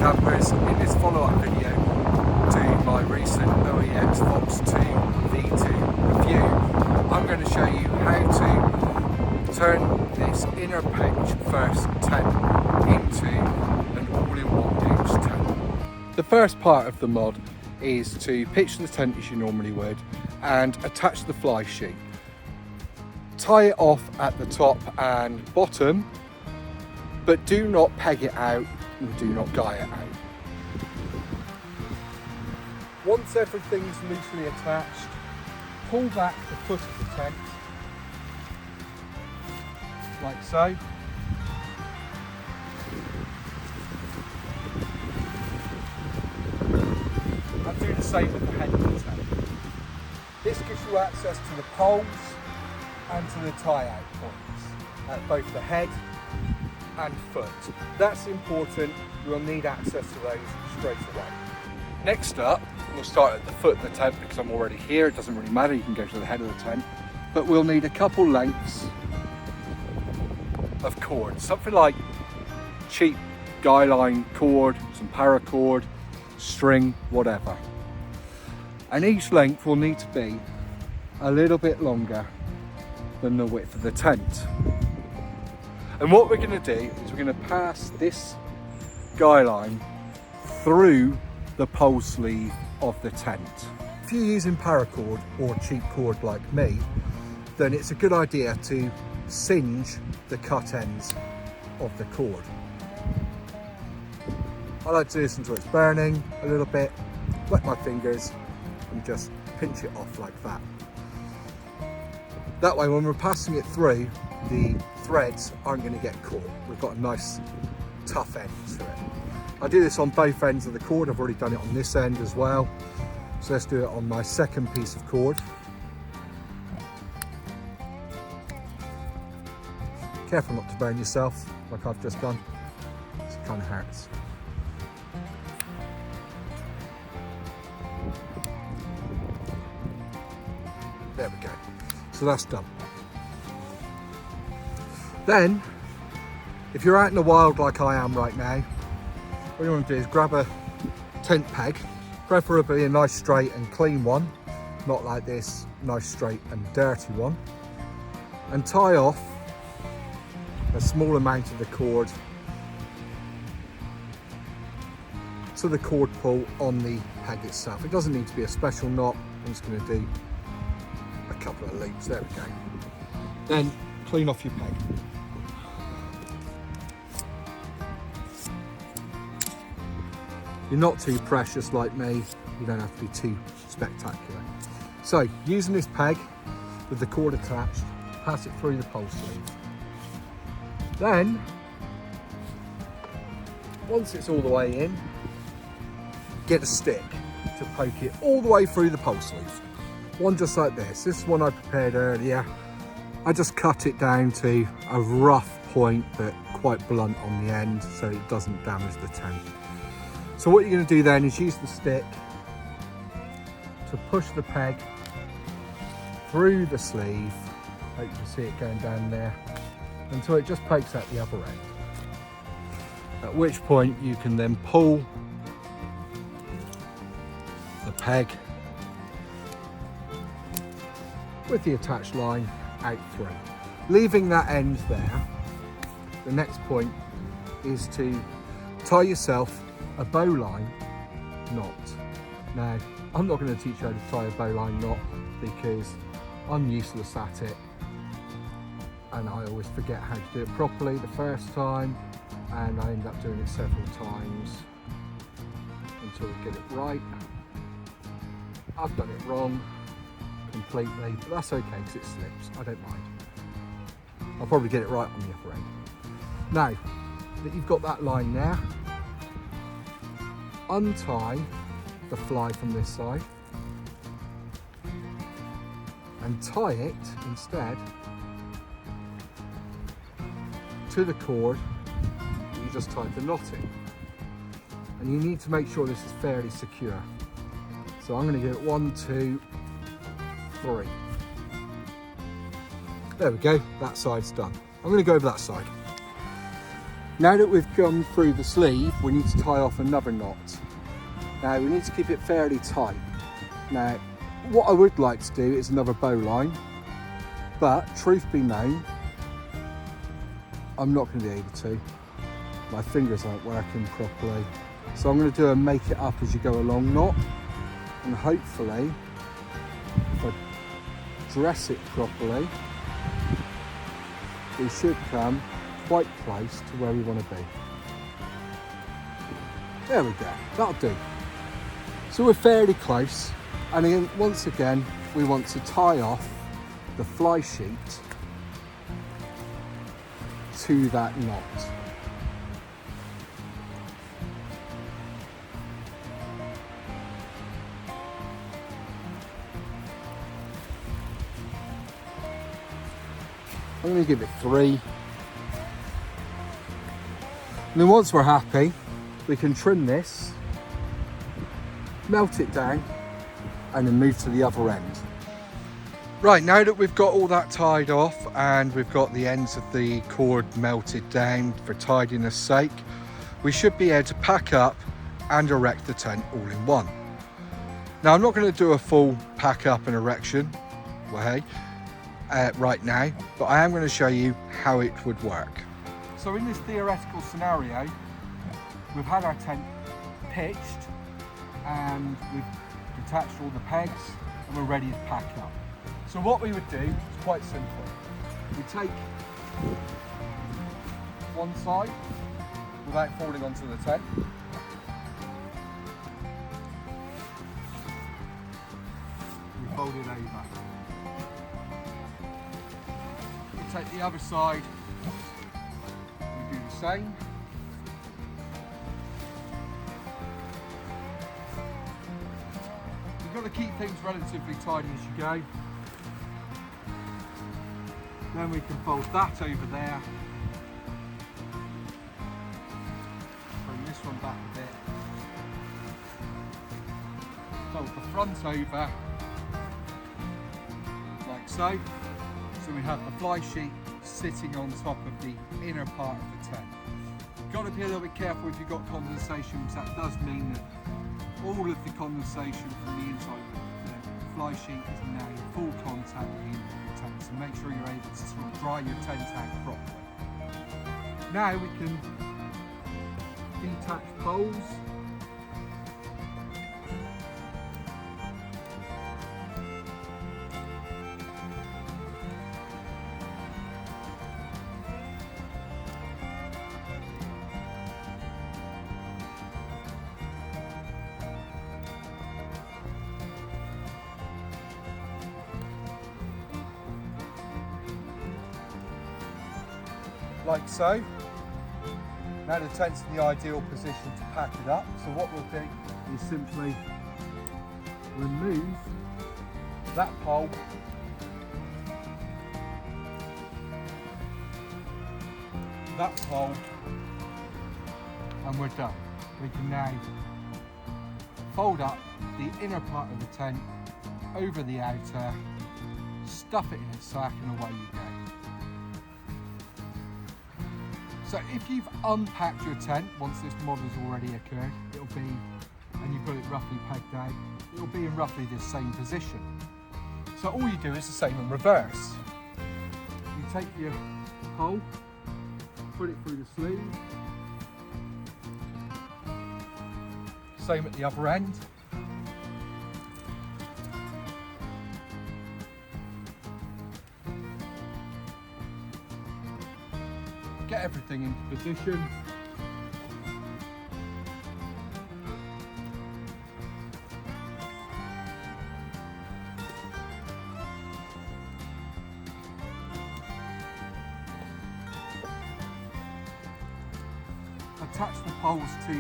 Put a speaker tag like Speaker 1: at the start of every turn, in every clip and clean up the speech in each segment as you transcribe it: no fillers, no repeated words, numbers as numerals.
Speaker 1: campers, in this follow-up video to my recent OEX Phoxx II V2 review, I'm going to show you how to turn this inner pitch first tent into an all-in-one pitch tent. The first part of the mod is to pitch the tent as you normally would and attach the fly sheet. Tie it off at the top and bottom, but do not peg it out and do not guy it out. Once everything's loosely attached, pull back the foot of the tent, like so. And do the same with the head of the tent. This gives you access to the poles and to the tie-out points at both the head and foot. That's important, we'll need access to those straight away. Next up, we'll start at the foot of the tent because I'm already here, it doesn't really matter, you can go to the head of the tent. But we'll need a couple lengths of cord, something like cheap guy line cord, some paracord, string, whatever. And each length will need to be a little bit longer than the width of the tent. And what we're going to do is we're going to pass this guy line through the pole sleeve of the tent. If you're using paracord or cheap cord like me, then it's a good idea to singe the cut ends of the cord. I like to do this until it's burning a little bit, wet my fingers and just pinch it off like that. That way when we're passing it through, the threads aren't going to get caught. We've got a nice tough end to it. I do this on both ends of the cord. I've already done it on this end as well. So let's do it on my second piece of cord. Careful not to burn yourself like I've just done. It kind of hurts. There we go. So that's done. Then, if you're out in the wild like I am right now, what you want to do is grab a tent peg, preferably a nice straight and clean one, not like this nice straight and dirty one, and tie off a small amount of the cord to the cord pull on the peg itself. It doesn't need to be a special knot. I'm just going to do a couple of loops. There we go. Then clean off your peg. You're not too precious like me, you don't have to be too spectacular. So, using this peg with the cord attached, pass it through the pole sleeve. Then, once it's all the way in, get a stick to poke it all the way through the pole sleeve. One just like this. This is one I prepared earlier. I just cut it down to a rough point but quite blunt on the end so it doesn't damage the tent. So what you're going to do then is use the stick to push the peg through the sleeve. Hope you can see it going down there until it just pokes out the other end. At which point you can then pull the peg with the attached line out through. Leaving that end there, the next point is to tie yourself a bowline knot. Now, I'm not going to teach you how to tie a bowline knot because I'm useless at it and I always forget how to do it properly the first time and I end up doing it several times until I get it right. I've done it wrong completely, but that's okay because it slips, I don't mind. I'll probably get it right on the upper end. Now that you've got that line there, untie the fly from this side and tie it instead to the cord that you just tied the knot in. And you need to make sure this is fairly secure. So I'm going to give it 1, 2, 3. There we go, that side's done. I'm going to go over that side. Now that we've gone through the sleeve, we need to tie off another knot. Now we need to keep it fairly tight. Now, what I would like to do is another bowline, but truth be known, I'm not going to be able to. My fingers aren't working properly. So I'm going to do a make it up as you go along knot, and hopefully, if I dress it properly, we should come quite close to where we want to be. There we go, that'll do. So we're fairly close, and then once again, we want to tie off the fly sheet to that knot. I'm going to give it 3. And then once we're happy, we can trim this, melt it down, and then move to the other end. Right, now that we've got all that tied off and we've got the ends of the cord melted down for tidiness sake, we should be able to pack up and erect the tent all in one. Now, I'm not going to do a full pack up and erection right now, but I am going to show you how it would work. So in this theoretical scenario, we've had our tent pitched and we've detached all the pegs and we're ready to pack up. So what we would do is quite simple. We take one side without falling onto the tent. We fold it over. We take the other side, we do the same. You've got to keep things relatively tidy as you go. Then we can fold that over there. Bring this one back a bit. Fold the front over, like so. So we have the fly sheet sitting on top of the inner part of the tent. You've got to be a little bit careful if you've got condensation, because that does mean that all of the condensation from the inside of the fly sheet is now in full contact with the tent, so make sure you're able to sort of dry your tent out properly. Now we can detach poles. Like so. Now the tent's in the ideal position to pack it up. So what we'll do is simply remove that pole, and we're done. We can now fold up the inner part of the tent over the outer, stuff it in its sack, and away you go. So if you've unpacked your tent, once this model's already occurred, it'll be, and you've got it roughly pegged out, it'll be in roughly the same position. So all you do is the same in reverse. You take your pole, put it through the sleeve, same at the other end. Get everything into position. Attach the poles to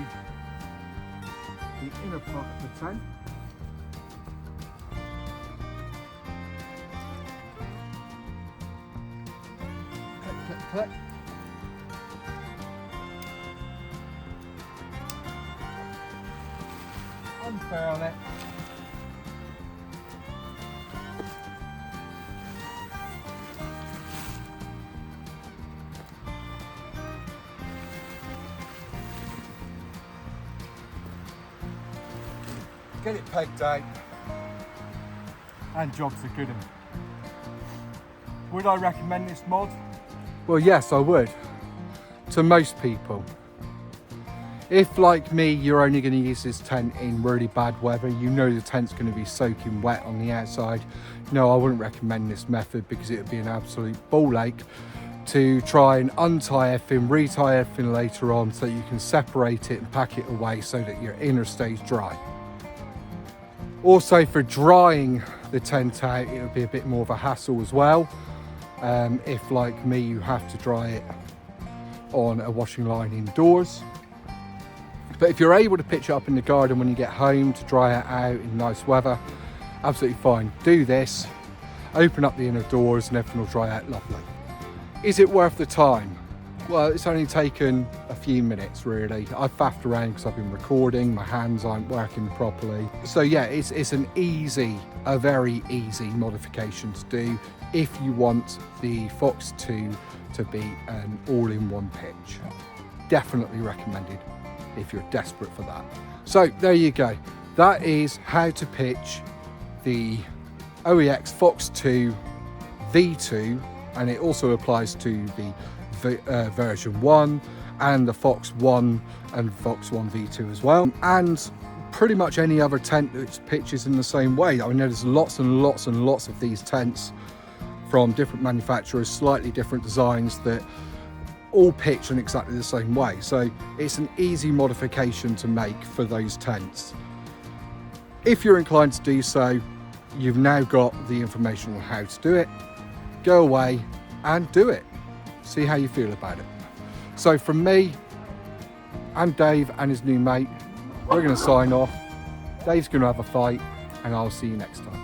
Speaker 1: the inner part of the tent. Click, click, click. Unfurl it. get it pegged out, and jobs are good. Would I recommend this mod? Well, yes, I would. To most people. If, like me, you're only going to use this tent in really bad weather, you know the tent's going to be soaking wet on the outside, no, I wouldn't recommend this method, because it would be an absolute ball ache to try and untie everything, retie everything later on, so that you can separate it and pack it away so that your inner stays dry. Also, for drying the tent out, it would be a bit more of a hassle as well. If, like me, you have to dry it on a washing line indoors. But if you're able to pitch it up in the garden when you get home to dry it out in nice weather, absolutely fine. Do this, open up the inner doors and everything will dry out lovely. Is it worth the time? Well, it's only taken a few minutes really. I've faffed around because I've been recording, my hands aren't working properly. So yeah, it's a very easy modification to do if you want the Phoxx II to be an all-in-one pitch. Definitely recommended if you're desperate for that. So there you go. That is how to pitch the OEX Phoxx II V2, and it also applies to the version 1 and the Phoxx 1 and Phoxx 1 V2 as well, and pretty much any other tent that pitches in the same way. I mean, there's lots and lots and lots of these tents from different manufacturers, slightly different designs, that all pitch in exactly the same way. So it's an easy modification to make for those tents. If you're inclined to do so, you've now got the information on how to do it. Go away and do it. See how you feel about it. So from me and Dave and his new mate, we're going to sign off. Dave's going to have a fight, and I'll see you next time.